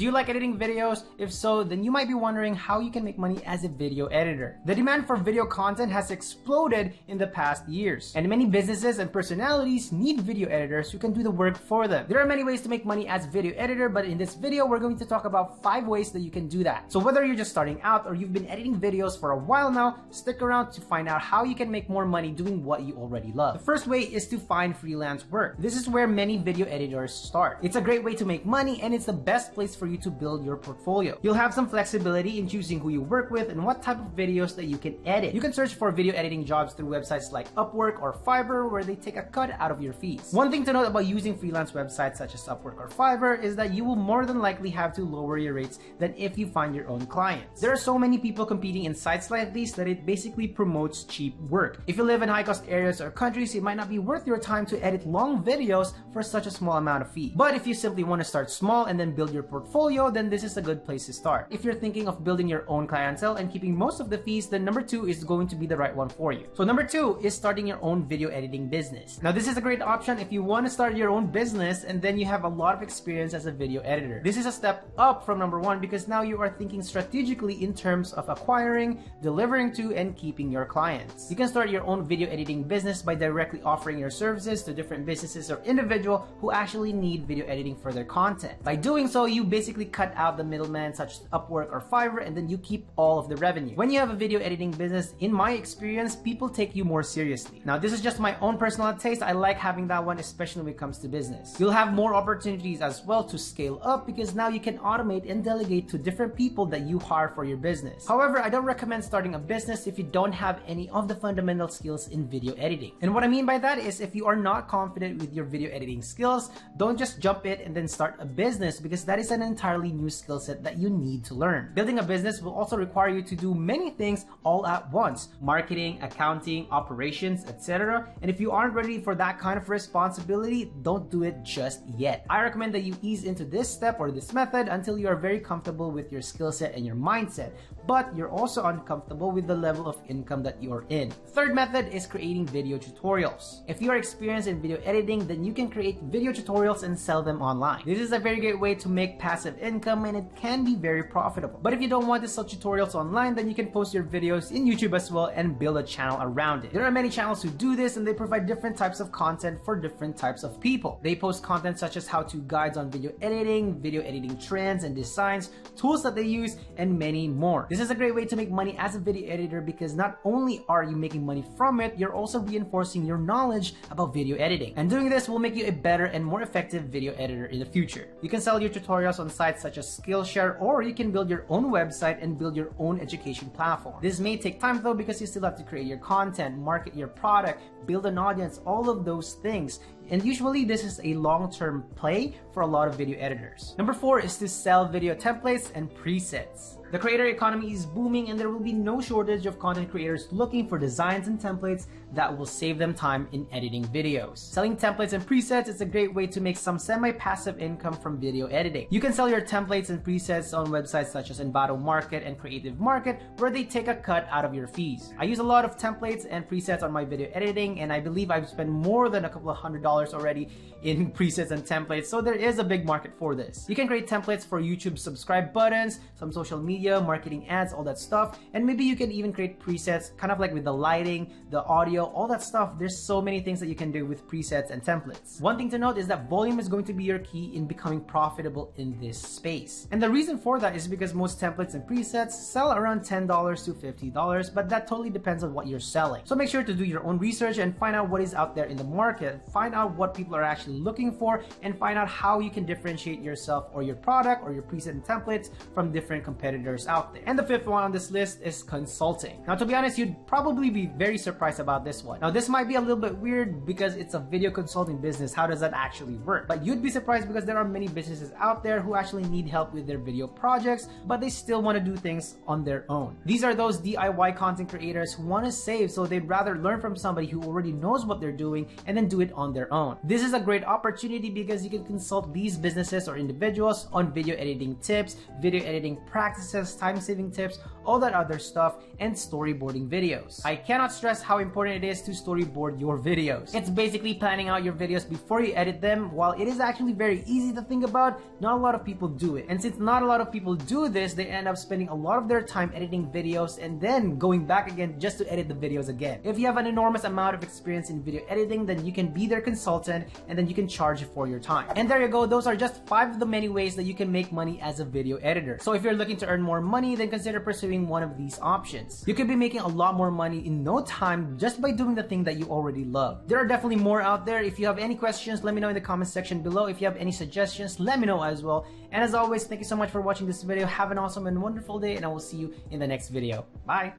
Do you like editing videos? If so, then you might be wondering how you can make money as a video editor. The demand for video content has exploded in the past years, and many businesses and personalities need video editors who can do the work for them. There are many ways to make money as a video editor, but in this video, we're going to talk about 5 ways that you can do that. So whether you're just starting out or you've been editing videos for a while now, stick around to find out how you can make more money doing what you already love. The first way is to find freelance work. This is where many video editors start. It's a great way to make money, and it's the best place for you to build your portfolio. You'll have some flexibility in choosing who you work with and what type of videos that you can edit. You can search for video editing jobs through websites like Upwork or Fiverr, where they take a cut out of your fees. One thing to note about using freelance websites such as Upwork or Fiverr is that you will more than likely have to lower your rates than if you find your own clients. There are so many people competing in sites like these that it basically promotes cheap work. If you live in high-cost areas or countries, it might not be worth your time to edit long videos for such a small amount of fee. But if you simply want to start small and then build your portfolio, then this is a good place to start. If you're thinking of building your own clientele and keeping most of the fees, then number 2 is going to be the right one for you. So number 2 is starting your own video editing business. Now this is a great option if you want to start your own business and then you have a lot of experience as a video editor. This is a step up from number 1 because now you are thinking strategically in terms of acquiring, delivering to, and keeping your clients. You can start your own video editing business by directly offering your services to different businesses or individuals who actually need video editing for their content. By doing so, you basically cut out the middleman such as Upwork or Fiverr, and then you keep all of the revenue. When you have a video editing business, in my experience, people take you more seriously. Now, this is just my own personal taste. I like having that one, especially when it comes to business. You'll have more opportunities as well to scale up because now you can automate and delegate to different people that you hire for your business. However, I don't recommend starting a business if you don't have any of the fundamental skills in video editing. And what I mean by that is if you are not confident with your video editing skills, don't just jump in and then start a business because that is an entirely new skill set that you need to learn. Building a business will also require you to do many things all at once: marketing, accounting, operations, etc. And if you aren't ready for that kind of responsibility, don't do it just yet. I recommend that you ease into this step or this method until you are very comfortable with your skill set and your mindset, but you're also uncomfortable with the level of income that you're in. Third method is creating video tutorials. If you are experienced in video editing, then you can create video tutorials and sell them online. This is a very great way to make passive income, and it can be very profitable. But if you don't want to sell tutorials online, then you can post your videos in YouTube as well and build a channel around it. There are many channels who do this, and they provide different types of content for different types of people. They post content such as how-to guides on video editing trends and designs, tools that they use, and many more. This is a great way to make money as a video editor because not only are you making money from it, you're also reinforcing your knowledge about video editing. And doing this will make you a better and more effective video editor in the future. You can sell your tutorials on sites such as Skillshare, or you can build your own website and build your own education platform. This may take time though because you still have to create your content, market your product, build an audience, all of those things. And usually this is a long-term play for a lot of video editors. Number 4 is to sell video templates and presets. The creator economy is booming, and there will be no shortage of content creators looking for designs and templates that will save them time in editing videos. Selling templates and presets is a great way to make some semi-passive income from video editing. You can sell your templates and presets on websites such as Envato Market and Creative Market, where they take a cut out of your fees. I use a lot of templates and presets on my video editing, and I believe I've spent more than a couple of $100s already in presets and templates, so there is a big market for this. You can create templates for YouTube subscribe buttons, some social media, marketing ads, all that stuff, and maybe you can even create presets kind of like with the lighting, the audio, all that stuff. There's so many things that you can do with presets and templates. One thing to note is that volume is going to be your key in becoming profitable in this space. And the reason for that is because most templates and presets sell around $10 to $50, but that totally depends on what you're selling. So make sure to do your own research and find out what is out there in the market, find out what people are actually looking for, and find out how you can differentiate yourself or your product or your preset and templates from different competitors out there. And the 5th one on this list is consulting. Now, to be honest, you'd probably be very surprised about this one. Now, this might be a little bit weird because it's a video consulting business. How does that actually work? But you'd be surprised because there are many businesses out there who actually need help with their video projects, but they still want to do things on their own. These are those DIY content creators who want to save, so they'd rather learn from somebody who already knows what they're doing and then do it on their your own. This is a great opportunity because you can consult these businesses or individuals on video editing tips, video editing practices, time-saving tips, all that other stuff, and storyboarding videos. I cannot stress how important it is to storyboard your videos. It's basically planning out your videos before you edit them. While it is actually very easy to think about, not a lot of people do it. And since not a lot of people do this, they end up spending a lot of their time editing videos and then going back again just to edit the videos again. If you have an enormous amount of experience in video editing, then you can be their consultant and then you can charge for your time. And there you go, those are just 5 of the many ways that you can make money as a video editor. So if you're looking to earn more money, then consider pursuing one of these options. You could be making a lot more money in no time just by doing the thing that you already love. There are definitely more out there. If you have any questions, let me know in the comment section below. If you have any suggestions, let me know as well. And as always, thank you so much for watching this video. Have an awesome and wonderful day, and I will see you in the next video. Bye!